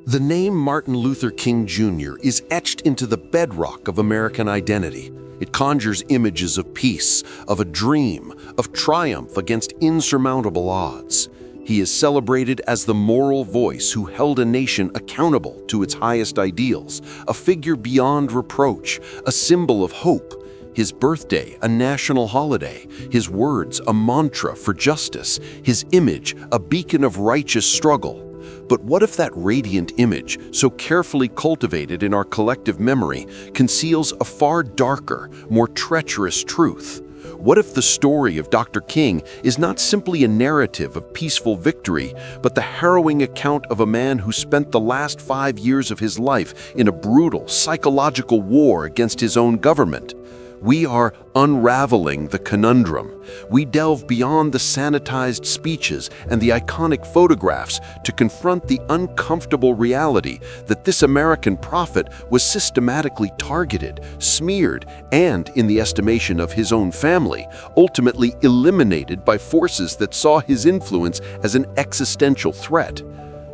The name Martin Luther King Jr. is etched into the bedrock of American identity. It conjures images of peace, of a dream, of triumph against insurmountable odds. He is celebrated as the moral voice who held a nation accountable to its highest ideals, a figure beyond reproach, a symbol of hope. His birthday, a national holiday, his words, a mantra for justice, his image, a beacon of righteous struggle. But what if that radiant image, so carefully cultivated in our collective memory, conceals a far darker, more treacherous truth? What if the story of Dr. King is not simply a narrative of peaceful victory, but the harrowing account of a man who spent the last 5 years of his life in a brutal, psychological war against his own government? We are unraveling the conundrum. We delve beyond the sanitized speeches and the iconic photographs to confront the uncomfortable reality that this American prophet was systematically targeted, smeared, and, in the estimation of his own family, ultimately eliminated by forces that saw his influence as an existential threat.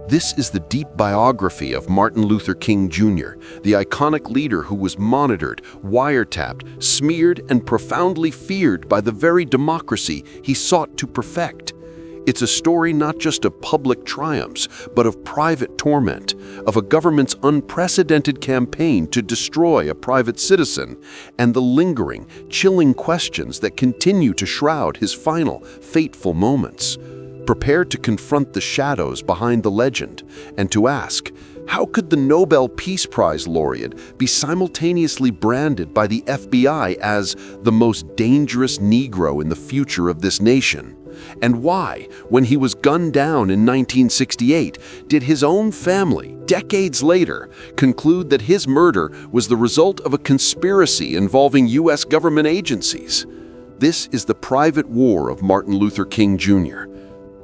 This is the deep biography of Martin Luther King Jr., the iconic leader who was monitored, wiretapped, smeared, and profoundly feared by the very democracy he sought to perfect. It's a story not just of public triumphs, but of private torment, of a government's unprecedented campaign to destroy a private citizen, and the lingering, chilling questions that continue to shroud his final, fateful moments. Prepare to confront the shadows behind the legend and to ask, how could the Nobel Peace Prize laureate be simultaneously branded by the FBI as the most dangerous Negro in the future of this nation? And why, when he was gunned down in 1968, did his own family, decades later, conclude that his murder was the result of a conspiracy involving U.S. government agencies? This is the private war of Martin Luther King Jr.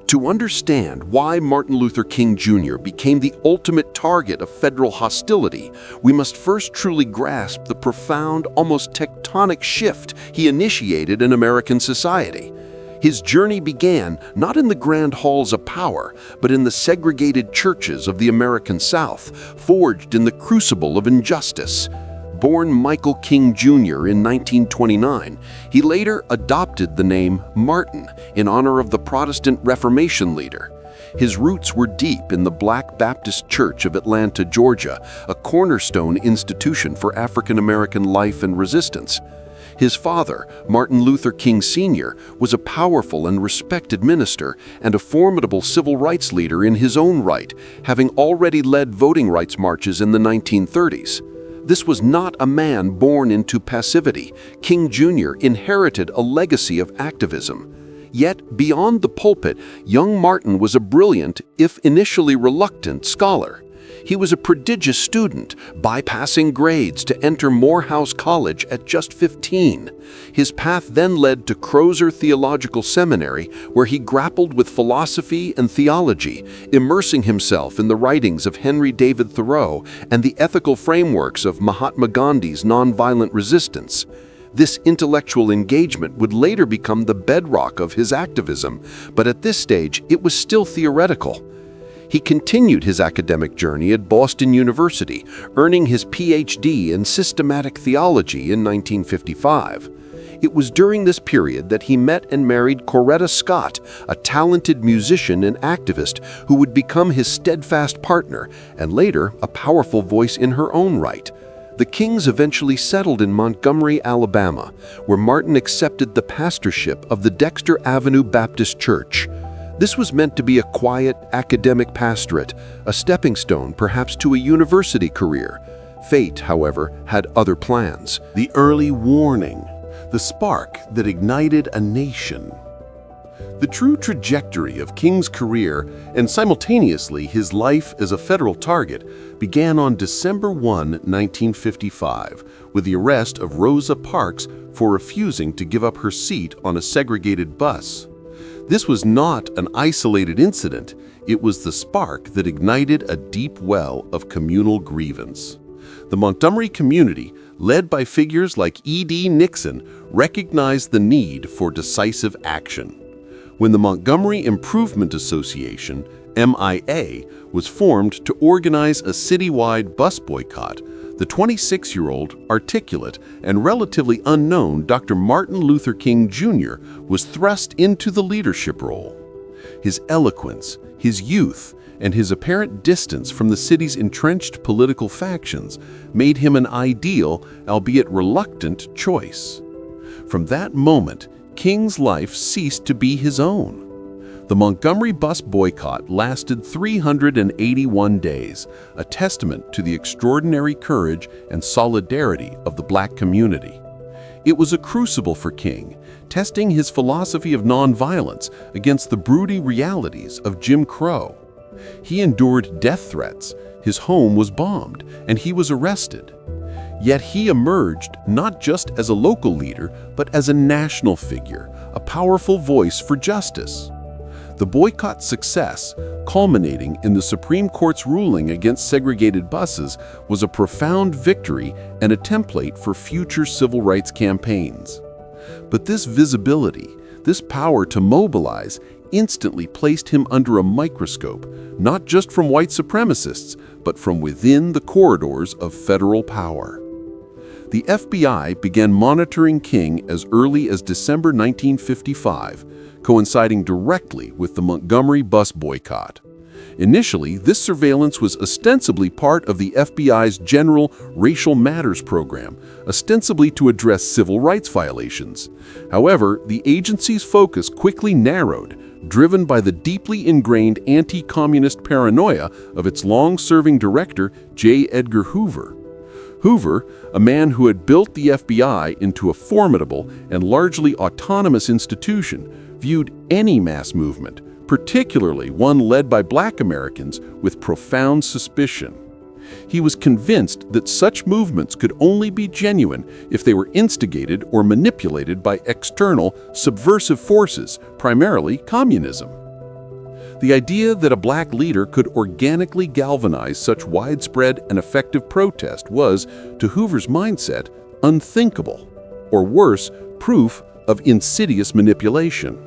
To understand why Martin Luther King Jr. became the ultimate target of federal hostility, we must first truly grasp the profound, almost tectonic shift he initiated in American society. His journey began not in the grand halls of power, but in the segregated churches of the American South, forged in the crucible of injustice. Born Michael King Jr. in 1929, he later adopted the name Martin in honor of the Protestant Reformation leader. His roots were deep in the Black Baptist Church of Atlanta, Georgia, a cornerstone institution for African American life and resistance. His father, Martin Luther King Sr., was a powerful and respected minister and a formidable civil rights leader in his own right, having already led voting rights marches in the 1930s. This was not a man born into passivity. King Jr. inherited a legacy of activism. Yet, beyond the pulpit, young Martin was a brilliant, if initially reluctant, scholar. He was a prodigious student, bypassing grades to enter Morehouse College at just 15. His path then led to Crozer Theological Seminary, where he grappled with philosophy and theology, immersing himself in the writings of Henry David Thoreau and the ethical frameworks of Mahatma Gandhi's nonviolent resistance. This intellectual engagement would later become the bedrock of his activism, but at this stage it was still theoretical. He continued his academic journey at Boston University, earning his Ph.D. in systematic theology in 1955. It was during this period that he met and married Coretta Scott, a talented musician and activist who would become his steadfast partner and later a powerful voice in her own right. The Kings eventually settled in Montgomery, Alabama, where Martin accepted the pastorship of the Dexter Avenue Baptist Church. This was meant to be a quiet, academic pastorate, a stepping stone perhaps to a university career. Fate, however, had other plans. The early warning, the spark that ignited a nation. The true trajectory of King's career and simultaneously his life as a federal target began on December 1, 1955, with the arrest of Rosa Parks for refusing to give up her seat on a segregated bus. This was not an isolated incident, it was the spark that ignited a deep well of communal grievance. The Montgomery community, led by figures like E.D. Nixon, recognized the need for decisive action. When the Montgomery Improvement Association, MIA, was formed to organize a citywide bus boycott. The 26-year-old, articulate, and relatively unknown Dr. Martin Luther King Jr. was thrust into the leadership role. His eloquence, his youth, and his apparent distance from the city's entrenched political factions made him an ideal, albeit reluctant, choice. From that moment, King's life ceased to be his own. The Montgomery Bus Boycott lasted 381 days, a testament to the extraordinary courage and solidarity of the Black community. It was a crucible for King, testing his philosophy of nonviolence against the broody realities of Jim Crow. He endured death threats, his home was bombed, and he was arrested. Yet he emerged not just as a local leader, but as a national figure, a powerful voice for justice. The boycott's success, culminating in the Supreme Court's ruling against segregated buses, was a profound victory and a template for future civil rights campaigns. But this visibility, this power to mobilize, instantly placed him under a microscope, not just from white supremacists, but from within the corridors of federal power. The FBI began monitoring King as early as December 1955, coinciding directly with the Montgomery Bus Boycott. Initially, this surveillance was ostensibly part of the FBI's General Racial Matters program, ostensibly to address civil rights violations. However, the agency's focus quickly narrowed, driven by the deeply ingrained anti-communist paranoia of its long-serving director, J. Edgar Hoover. Hoover, a man who had built the FBI into a formidable and largely autonomous institution, viewed any mass movement, particularly one led by Black Americans, with profound suspicion. He was convinced that such movements could only be genuine if they were instigated or manipulated by external, subversive forces, primarily communism. The idea that a Black leader could organically galvanize such widespread and effective protest was, to Hoover's mindset, unthinkable, or worse, proof of insidious manipulation.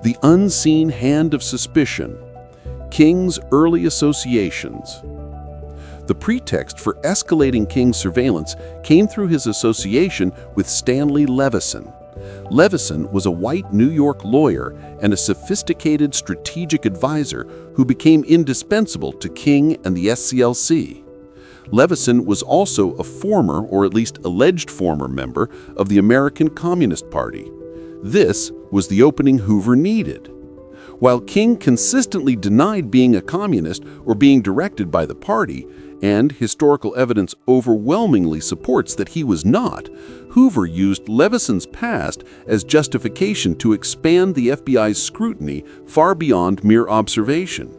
The unseen hand of suspicion, King's early associations. The pretext for escalating King's surveillance came through his association with Stanley Levison. Levison was a white New York lawyer and a sophisticated strategic advisor who became indispensable to King and the SCLC. Levison was also a former, or at least alleged former, member of the American Communist Party. This was the opening Hoover needed. While King consistently denied being a communist or being directed by the party, and historical evidence overwhelmingly supports that he was not, Hoover used Levison's past as justification to expand the FBI's scrutiny far beyond mere observation.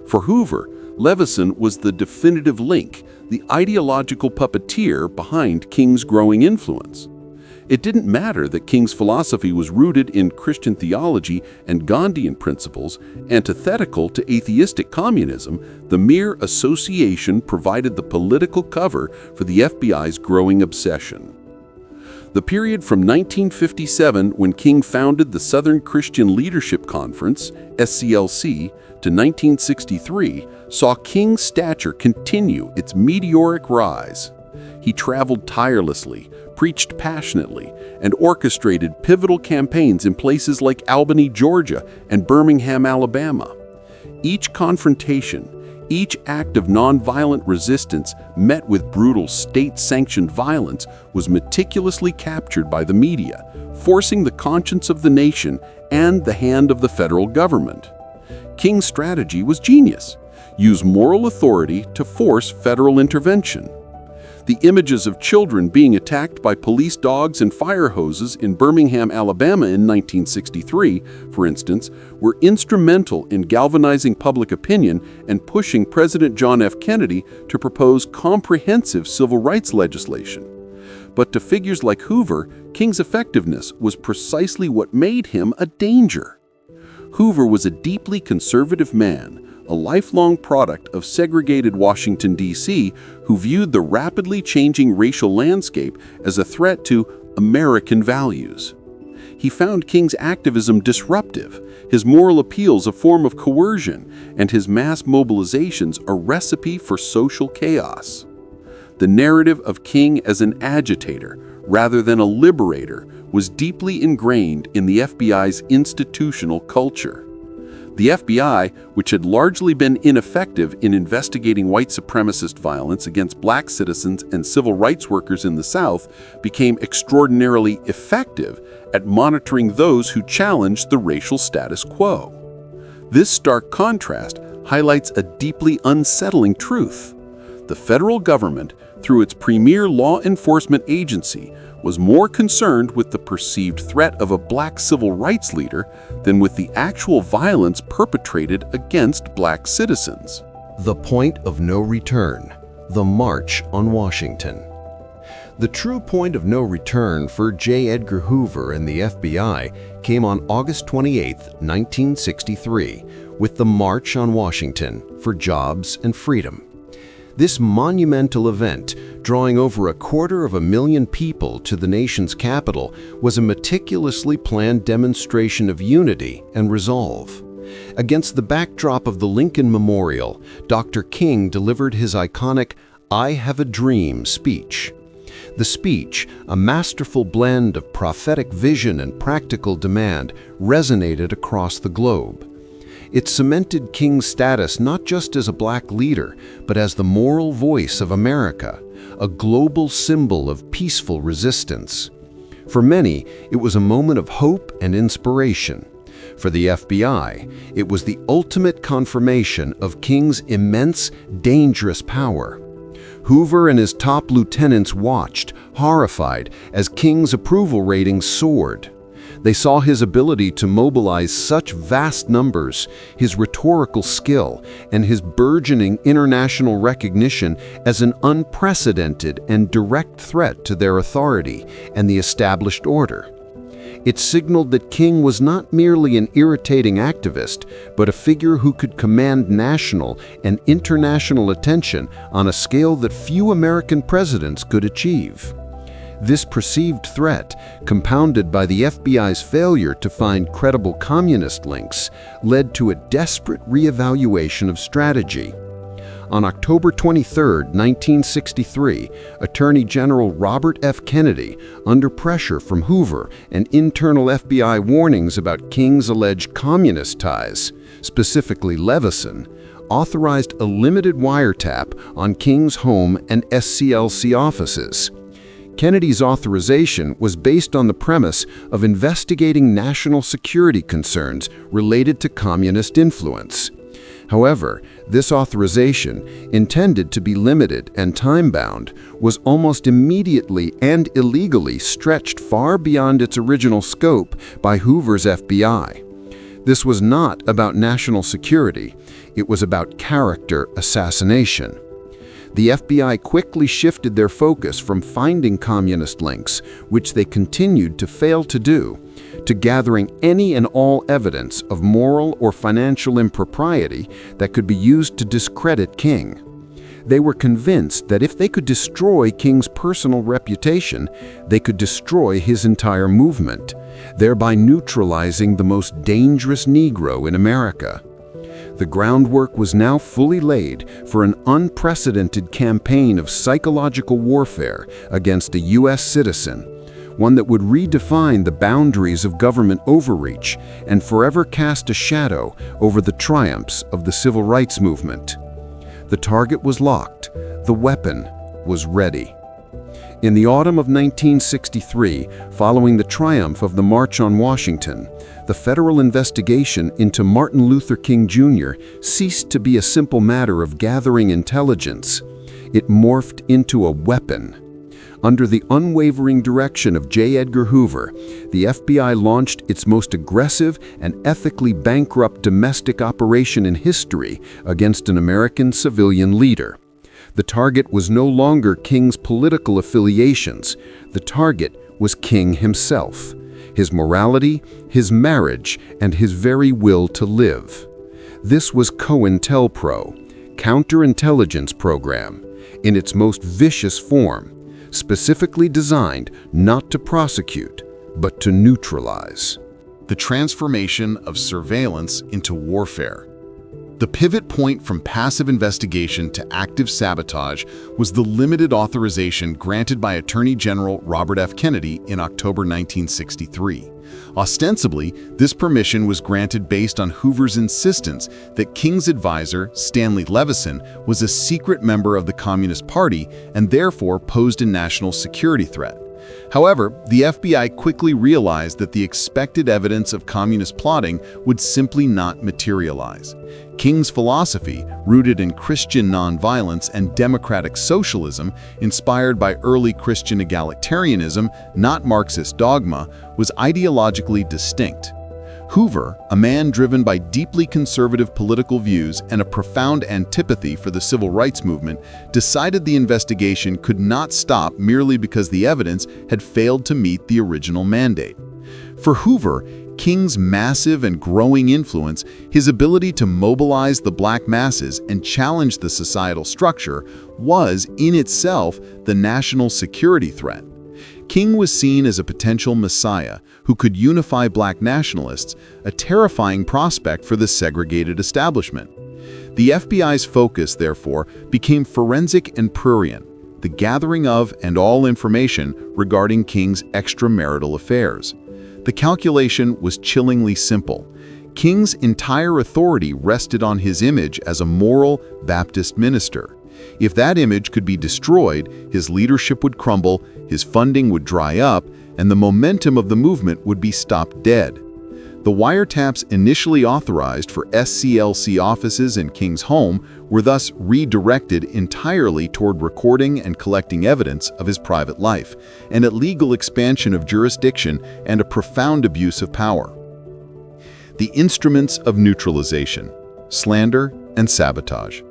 For Hoover, Levison was the definitive link, the ideological puppeteer behind King's growing influence. It didn't matter that King's philosophy was rooted in Christian theology and Gandhian principles, antithetical to atheistic communism. The mere association provided the political cover for the FBI's growing obsession. The period from 1957, when King founded the Southern Christian Leadership Conference, SCLC, to 1963, saw King's stature continue its meteoric rise. He traveled tirelessly, preached passionately, and orchestrated pivotal campaigns in places like Albany, Georgia, and Birmingham, Alabama. Each confrontation, each act of nonviolent resistance met with brutal state-sanctioned violence was meticulously captured by the media, forcing the conscience of the nation and the hand of the federal government. King's strategy was genius: use moral authority to force federal intervention. The images of children being attacked by police dogs and fire hoses in Birmingham, Alabama in 1963, for instance, were instrumental in galvanizing public opinion and pushing President John F. Kennedy to propose comprehensive civil rights legislation. But to figures like Hoover, King's effectiveness was precisely what made him a danger. Hoover was a deeply conservative man, a lifelong product of segregated Washington, D.C., who viewed the rapidly changing racial landscape as a threat to American values. he found King's activism disruptive, his moral appeals a form of coercion, and his mass mobilizations a recipe for social chaos. The narrative of King as an agitator, rather than a liberator, was deeply ingrained in the FBI's institutional culture. The FBI, which had largely been ineffective in investigating white supremacist violence against black citizens and civil rights workers in the South, became extraordinarily effective at monitoring those who challenged the racial status quo. This stark contrast highlights a deeply unsettling truth. The federal government, through its premier law enforcement agency, was more concerned with the perceived threat of a black civil rights leader than with the actual violence perpetrated against black citizens. The point of no return, the March on Washington. The true point of no return for J. Edgar Hoover and the FBI came on August 28, 1963, with the March on Washington for Jobs and Freedom. This monumental event, drawing over 250,000 people to the nation's capital, was a meticulously planned demonstration of unity and resolve. Against the backdrop of the Lincoln Memorial, Dr. King delivered his iconic "I Have a Dream" speech. The speech, a masterful blend of prophetic vision and practical demand, resonated across the globe. It cemented King's status not just as a black leader, but as the moral voice of America, a global symbol of peaceful resistance. For many, it was a moment of hope and inspiration. For the FBI, it was the ultimate confirmation of King's immense, dangerous power. Hoover and his top lieutenants watched, horrified, as King's approval ratings soared. They saw his ability to mobilize such vast numbers, his rhetorical skill, and his burgeoning international recognition as an unprecedented and direct threat to their authority and the established order. It signaled that King was not merely an irritating activist, but a figure who could command national and international attention on a scale that few American presidents could achieve. This perceived threat, compounded by the FBI's failure to find credible communist links, led to a desperate reevaluation of strategy. On October 23, 1963, Attorney General Robert F. Kennedy, under pressure from Hoover and internal FBI warnings about King's alleged communist ties, specifically Levison, authorized a limited wiretap on King's home and SCLC offices. Kennedy's authorization was based on the premise of investigating national security concerns related to communist influence. However, this authorization, intended to be limited and time-bound, was almost immediately and illegally stretched far beyond its original scope by Hoover's FBI. This was not about national security, it was about character assassination. The FBI quickly shifted their focus from finding communist links, which they continued to fail to do, to gathering any and all evidence of moral or financial impropriety that could be used to discredit King. They were convinced that if they could destroy King's personal reputation, they could destroy his entire movement, thereby neutralizing the most dangerous Negro in America. The groundwork was now fully laid for an unprecedented campaign of psychological warfare against a U.S. citizen, one that would redefine the boundaries of government overreach and forever cast a shadow over the triumphs of the civil rights movement. The target was locked, the weapon was ready. In the autumn of 1963, following the triumph of the March on Washington, the federal investigation into Martin Luther King Jr. ceased to be a simple matter of gathering intelligence. It morphed into a weapon. Under the unwavering direction of J. Edgar Hoover, the FBI launched its most aggressive and ethically bankrupt domestic operation in history against an American civilian leader. The target was no longer King's political affiliations. The target was King himself, his morality, his marriage, and his very will to live. This was COINTELPRO, Counterintelligence Program, in its most vicious form, specifically designed not to prosecute, but to neutralize. The transformation of surveillance into warfare. The pivot point from passive investigation to active sabotage was the limited authorization granted by Attorney General Robert F. Kennedy in October 1963. Ostensibly, this permission was granted based on Hoover's insistence that King's advisor, Stanley Levison, was a secret member of the Communist Party and therefore posed a national security threat. However, the FBI quickly realized that the expected evidence of communist plotting would simply not materialize. King's philosophy, rooted in Christian nonviolence and democratic socialism, inspired by early Christian egalitarianism, not Marxist dogma, was ideologically distinct. Hoover, a man driven by deeply conservative political views and a profound antipathy for the civil rights movement, decided the investigation could not stop merely because the evidence had failed to meet the original mandate. For Hoover, King's massive and growing influence, his ability to mobilize the black masses and challenge the societal structure, was, in itself, the national security threat. King was seen as a potential messiah who could unify black nationalists, a terrifying prospect for the segregated establishment. The FBI's focus, therefore, became forensic and prurient, the gathering of and all information regarding King's extramarital affairs. The calculation was chillingly simple. King's entire authority rested on his image as a moral Baptist minister. If that image could be destroyed, his leadership would crumble, his funding would dry up, and the momentum of the movement would be stopped dead. The wiretaps initially authorized for SCLC offices in King's home were thus redirected entirely toward recording and collecting evidence of his private life, an illegal expansion of jurisdiction and a profound abuse of power. The instruments of neutralization: slander and sabotage.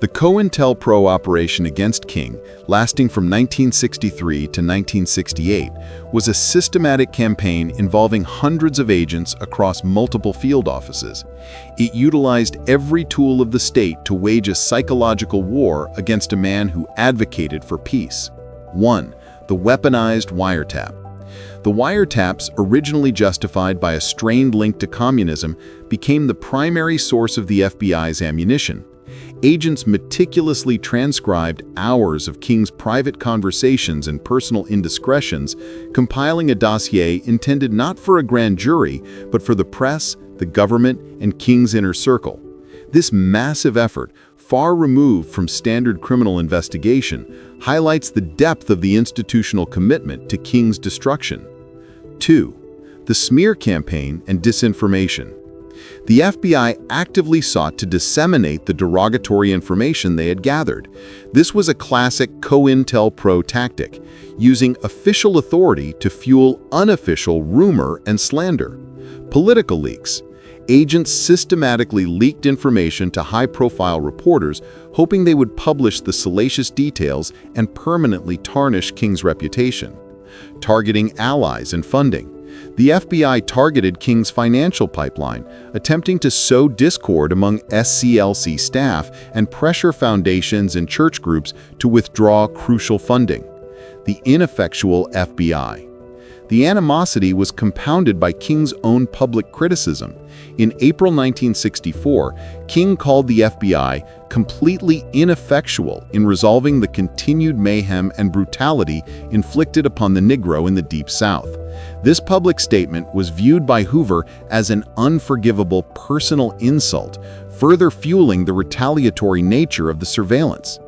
The COINTELPRO operation against King, lasting from 1963 to 1968, was a systematic campaign involving hundreds of agents across multiple field offices. It utilized every tool of the state to wage a psychological war against a man who advocated for peace. 1. The weaponized wiretap. The wiretaps, originally justified by a strained link to communism, became the primary source of the FBI's ammunition. Agents meticulously transcribed hours of King's private conversations and personal indiscretions, compiling a dossier intended not for a grand jury, but for the press, the government, and King's inner circle. This massive effort, far removed from standard criminal investigation, highlights the depth of the institutional commitment to King's destruction. 2. The smear campaign and disinformation. The FBI actively sought to disseminate the derogatory information they had gathered. This was a classic COINTELPRO tactic, using official authority to fuel unofficial rumor and slander. Political leaks. Agents systematically leaked information to high-profile reporters, hoping they would publish the salacious details and permanently tarnish King's reputation. Targeting allies and funding. The FBI targeted King's financial pipeline, attempting to sow discord among SCLC staff and pressure foundations and church groups to withdraw crucial funding. The ineffectual FBI. The animosity was compounded by King's own public criticism. In April 1964, King called the FBI completely ineffectual in resolving the continued mayhem and brutality inflicted upon the Negro in the Deep South. This public statement was viewed by Hoover as an unforgivable personal insult, further fueling the retaliatory nature of the surveillance.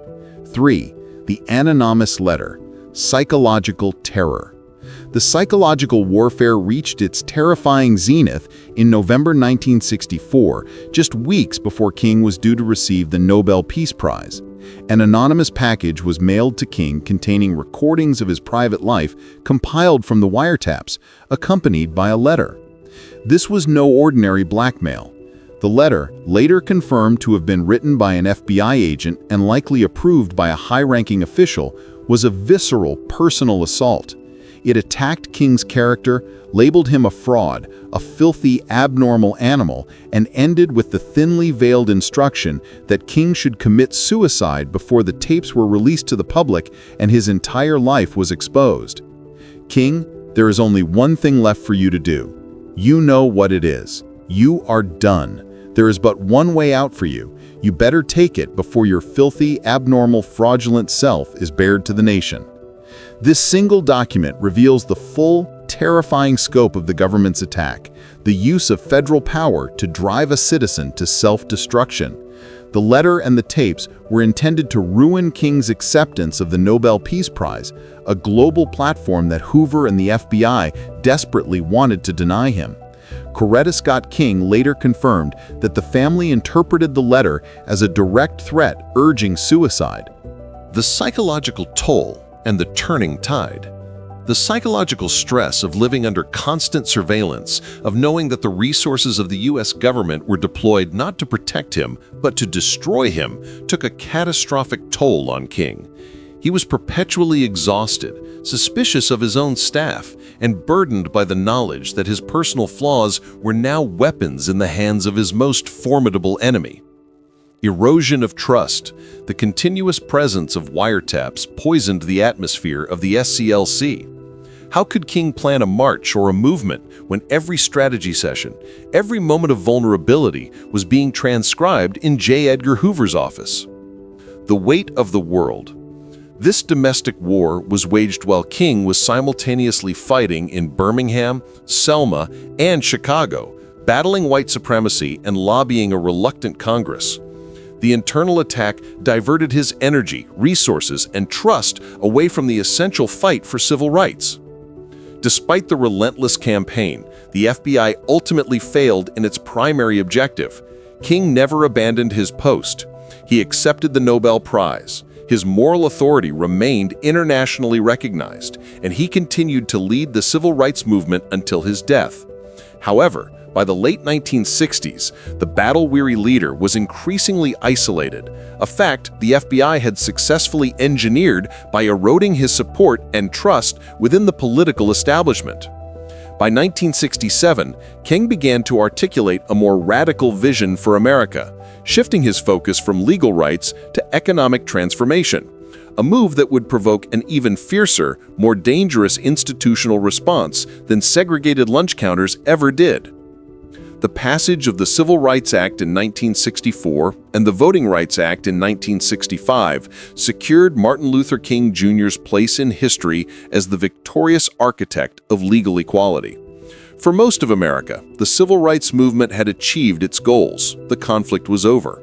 3. The anonymous letter: psychological terror. The psychological warfare reached its terrifying zenith in November 1964, just weeks before King was due to receive the Nobel Peace Prize. An anonymous package was mailed to King containing recordings of his private life compiled from the wiretaps, accompanied by a letter. This was no ordinary blackmail. The letter, later confirmed to have been written by an FBI agent and likely approved by a high-ranking official, was a visceral personal assault. It attacked King's character, labeled him a fraud, a filthy, abnormal animal, and ended with the thinly veiled instruction that King should commit suicide before the tapes were released to the public and his entire life was exposed. King, There is only one thing left for you to do. You know what it is. You are done. There is but one way out for you. You better take it before your filthy, abnormal, fraudulent self is bared to the nation. This single document reveals the full, terrifying scope of the government's attack, the use of federal power to drive a citizen to self-destruction. The letter and the tapes were intended to ruin King's acceptance of the Nobel Peace Prize, a global platform that Hoover and the FBI desperately wanted to deny him. Coretta Scott King later confirmed that the family interpreted the letter as a direct threat urging suicide. The psychological toll and the turning tide. The psychological stress of living under constant surveillance, of knowing that the resources of the U.S. government were deployed not to protect him, but to destroy him, took a catastrophic toll on King. He was perpetually exhausted, suspicious of his own staff, and burdened by the knowledge that his personal flaws were now weapons in the hands of his most formidable enemy. Erosion of trust. The continuous presence of wiretaps poisoned the atmosphere of the SCLC. How could King plan a march or a movement when every strategy session, every moment of vulnerability was being transcribed in J. Edgar Hoover's office? The weight of the world. This domestic war was waged while King was simultaneously fighting in Birmingham, Selma, and Chicago, battling white supremacy and lobbying a reluctant Congress. The internal attack diverted his energy, resources, and trust away from the essential fight for civil rights. Despite the relentless campaign, the FBI ultimately failed in its primary objective. King never abandoned his post. He accepted the Nobel Prize. His moral authority remained internationally recognized, and he continued to lead the civil rights movement until his death. However, by the late 1960s, the battle-weary leader was increasingly isolated, a fact the FBI had successfully engineered by eroding his support and trust within the political establishment. By 1967, King began to articulate a more radical vision for America, shifting his focus from legal rights to economic transformation, a move that would provoke an even fiercer, more dangerous institutional response than segregated lunch counters ever did. The passage of the Civil Rights Act in 1964 and the Voting Rights Act in 1965 secured Martin Luther King Jr.'s place in history as the victorious architect of legal equality. For most of America, the civil rights movement had achieved its goals. The conflict was over.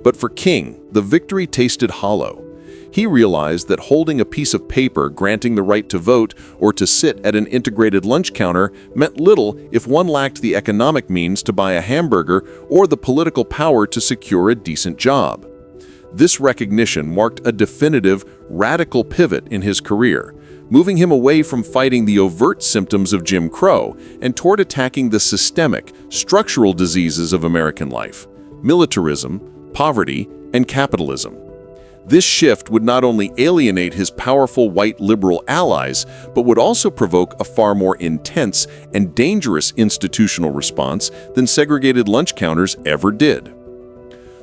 But for King, the victory tasted hollow. He realized that holding a piece of paper granting the right to vote or to sit at an integrated lunch counter meant little if one lacked the economic means to buy a hamburger or the political power to secure a decent job. This recognition marked a definitive, radical pivot in his career, moving him away from fighting the overt symptoms of Jim Crow and toward attacking the systemic, structural diseases of American life: militarism, poverty, and capitalism. This shift would not only alienate his powerful white liberal allies, but would also provoke a far more intense and dangerous institutional response than segregated lunch counters ever did.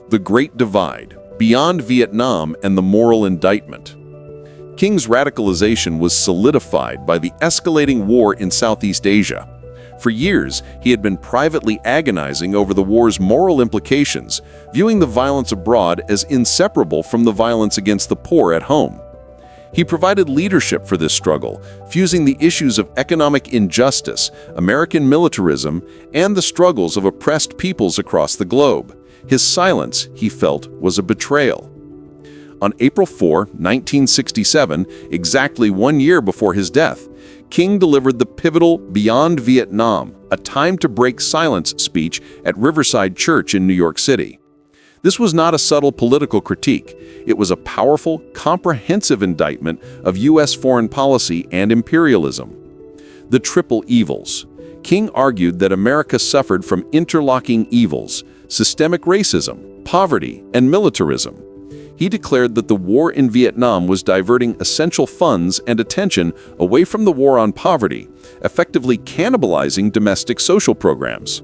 The Great Divide, beyond Vietnam and the moral indictment. King's radicalization was solidified by the escalating war in Southeast Asia. For years, he had been privately agonizing over the war's moral implications, viewing the violence abroad as inseparable from the violence against the poor at home. He provided leadership for this struggle, fusing the issues of economic injustice, American militarism, and the struggles of oppressed peoples across the globe. His silence, he felt, was a betrayal. On April 4, 1967, exactly 1 year before his death, King delivered the pivotal Beyond Vietnam, a time-to-break silence speech at Riverside Church in New York City. This was not a subtle political critique. It was a powerful, comprehensive indictment of U.S. foreign policy and imperialism. The triple evils. King argued that America suffered from interlocking evils: systemic racism, poverty, and militarism. He declared that the war in Vietnam was diverting essential funds and attention away from the war on poverty, effectively cannibalizing domestic social programs.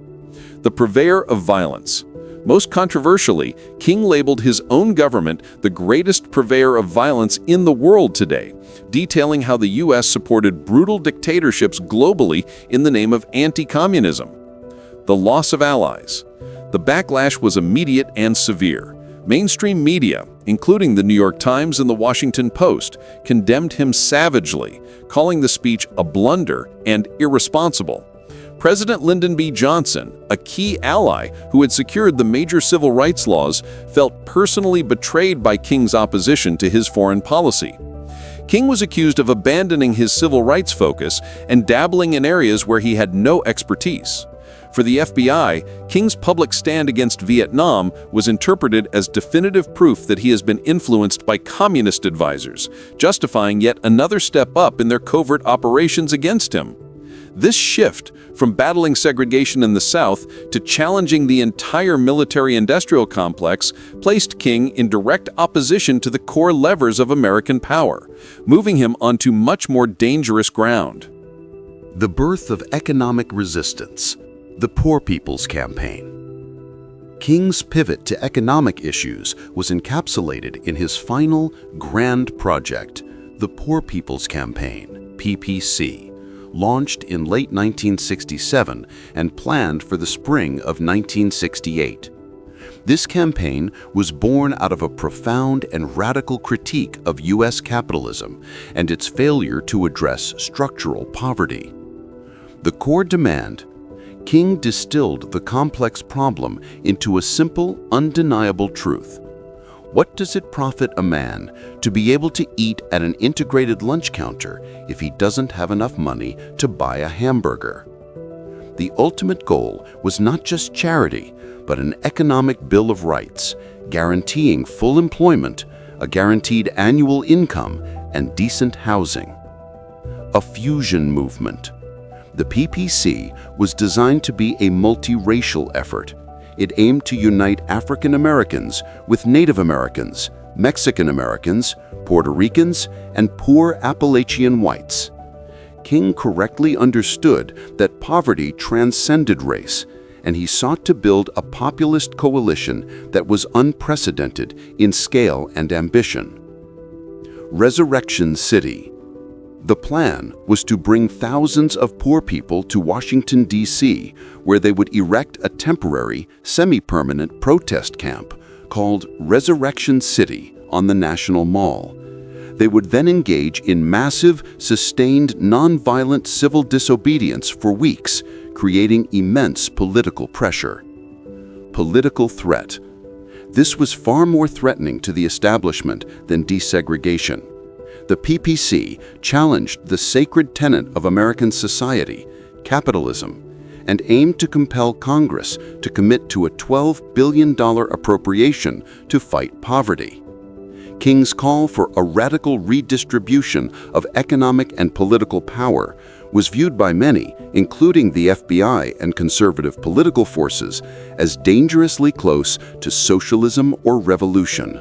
The purveyor of violence. Most controversially, King labeled his own government the greatest purveyor of violence in the world today, detailing how the U.S. supported brutal dictatorships globally in the name of anti-communism. The loss of allies. The backlash was immediate and severe. Mainstream media, including the New York Times and the Washington Post, condemned him savagely, calling the speech a blunder and irresponsible. President Lyndon B. Johnson, a key ally who had secured the major civil rights laws, felt personally betrayed by King's opposition to his foreign policy. King was accused of abandoning his civil rights focus and dabbling in areas where he had no expertise. For the FBI, King's public stand against Vietnam was interpreted as definitive proof that he has been influenced by communist advisors, justifying yet another step up in their covert operations against him. This shift from battling segregation in the South to challenging the entire military-industrial complex placed King in direct opposition to the core levers of American power, moving him onto much more dangerous ground. The birth of economic resistance, the Poor People's Campaign. King's pivot to economic issues was encapsulated in his final grand project, the Poor People's Campaign, PPC, launched in late 1967 and planned for the spring of 1968. This campaign was born out of a profound and radical critique of U.S. capitalism and its failure to address structural poverty. The core demand: King distilled the complex problem into a simple, undeniable truth. What does it profit a man to be able to eat at an integrated lunch counter if he doesn't have enough money to buy a hamburger? The ultimate goal was not just charity, but an economic bill of rights, guaranteeing full employment, a guaranteed annual income, and decent housing. A fusion movement. The PPC was designed to be a multiracial effort. It aimed to unite African Americans with Native Americans, Mexican Americans, Puerto Ricans, and poor Appalachian whites. King correctly understood that poverty transcended race, and he sought to build a populist coalition that was unprecedented in scale and ambition. Resurrection City. The plan was to bring thousands of poor people to Washington, D.C., where they would erect a temporary, semi-permanent protest camp called Resurrection City on the National Mall. They would then engage in massive, sustained, nonviolent civil disobedience for weeks, creating immense political pressure. Political threat. This was far more threatening to the establishment than desegregation. The PPC challenged the sacred tenet of American society, capitalism, and aimed to compel Congress to commit to a $12 billion appropriation to fight poverty. King's call for a radical redistribution of economic and political power was viewed by many, including the FBI and conservative political forces, as dangerously close to socialism or revolution.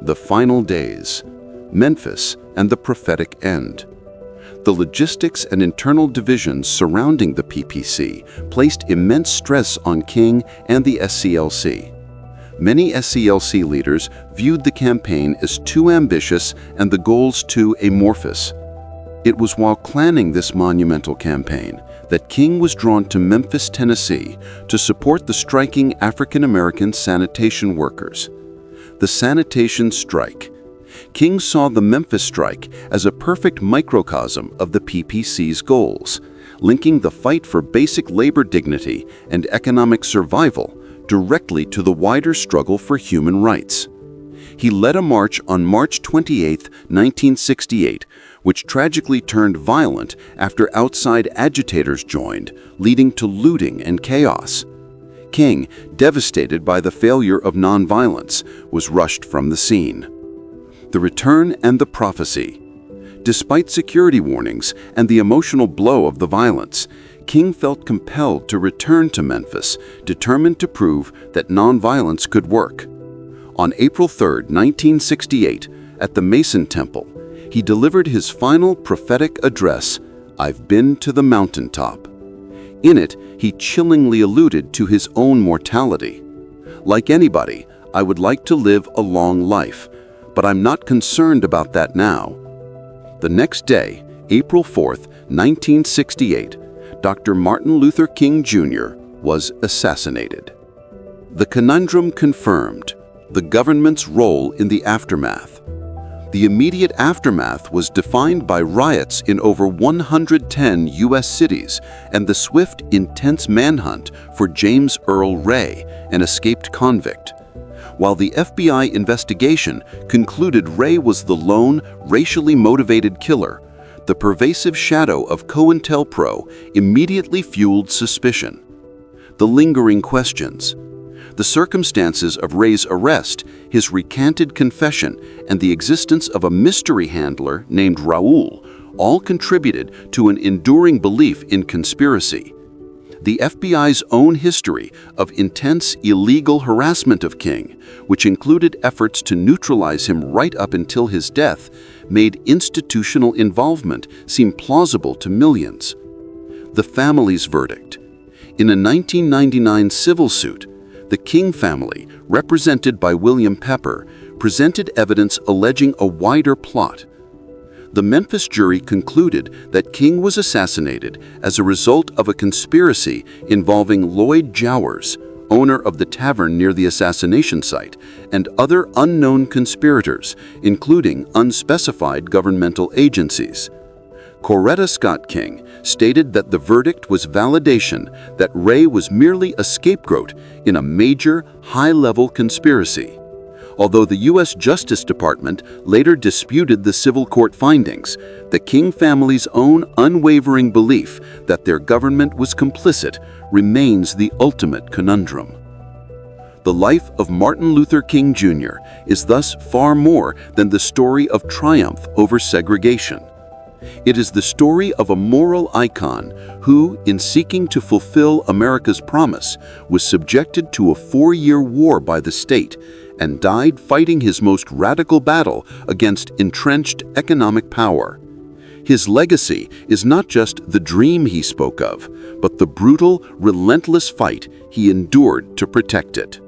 The final days. Memphis and the prophetic end. The logistics and internal divisions surrounding the PPC placed immense stress on King and the SCLC. Many SCLC leaders viewed the campaign as too ambitious and the goals too amorphous. It was while planning this monumental campaign that King was drawn to Memphis, Tennessee, to support the striking African-American sanitation workers. The sanitation strike. King saw the Memphis strike as a perfect microcosm of the PPC's goals, linking the fight for basic labor dignity and economic survival directly to the wider struggle for human rights. He led a march on March 28, 1968, which tragically turned violent after outside agitators joined, leading to looting and chaos. King, devastated by the failure of nonviolence, was rushed from the scene. The return and the prophecy. Despite security warnings and the emotional blow of the violence, King felt compelled to return to Memphis, determined to prove that nonviolence could work. On April 3, 1968, at the Mason Temple, he delivered his final prophetic address, "I've been to the mountaintop." In it, he chillingly alluded to his own mortality. Like anybody, I would like to live a long life, but I'm not concerned about that now. The next day, April 4th, 1968, Dr. Martin Luther King Jr. was assassinated. The conundrum confirmed the government's role in the aftermath. The immediate aftermath was defined by riots in over 110 U.S. cities and the swift, intense manhunt for James Earl Ray, an escaped convict. While the FBI investigation concluded Ray was the lone, racially motivated killer, the pervasive shadow of COINTELPRO immediately fueled suspicion. The lingering questions. The circumstances of Ray's arrest, his recanted confession, and the existence of a mystery handler named Raul all contributed to an enduring belief in conspiracy. The FBI's own history of intense, illegal harassment of King, which included efforts to neutralize him right up until his death, made institutional involvement seem plausible to millions. The family's verdict. In a 1999 civil suit, the King family, represented by William Pepper, presented evidence alleging a wider plot. The Memphis jury concluded that King was assassinated as a result of a conspiracy involving Lloyd Jowers, owner of the tavern near the assassination site, and other unknown conspirators, including unspecified governmental agencies. Coretta Scott King stated that the verdict was validation that Ray was merely a scapegoat in a major, high-level conspiracy. Although the U.S. Justice Department later disputed the civil court findings, the King family's own unwavering belief that their government was complicit remains the ultimate conundrum. The life of Martin Luther King Jr. is thus far more than the story of triumph over segregation. It is the story of a moral icon who, in seeking to fulfill America's promise, was subjected to a 4-year war by the state and died fighting his most radical battle against entrenched economic power. His legacy is not just the dream he spoke of, but the brutal, relentless fight he endured to protect it.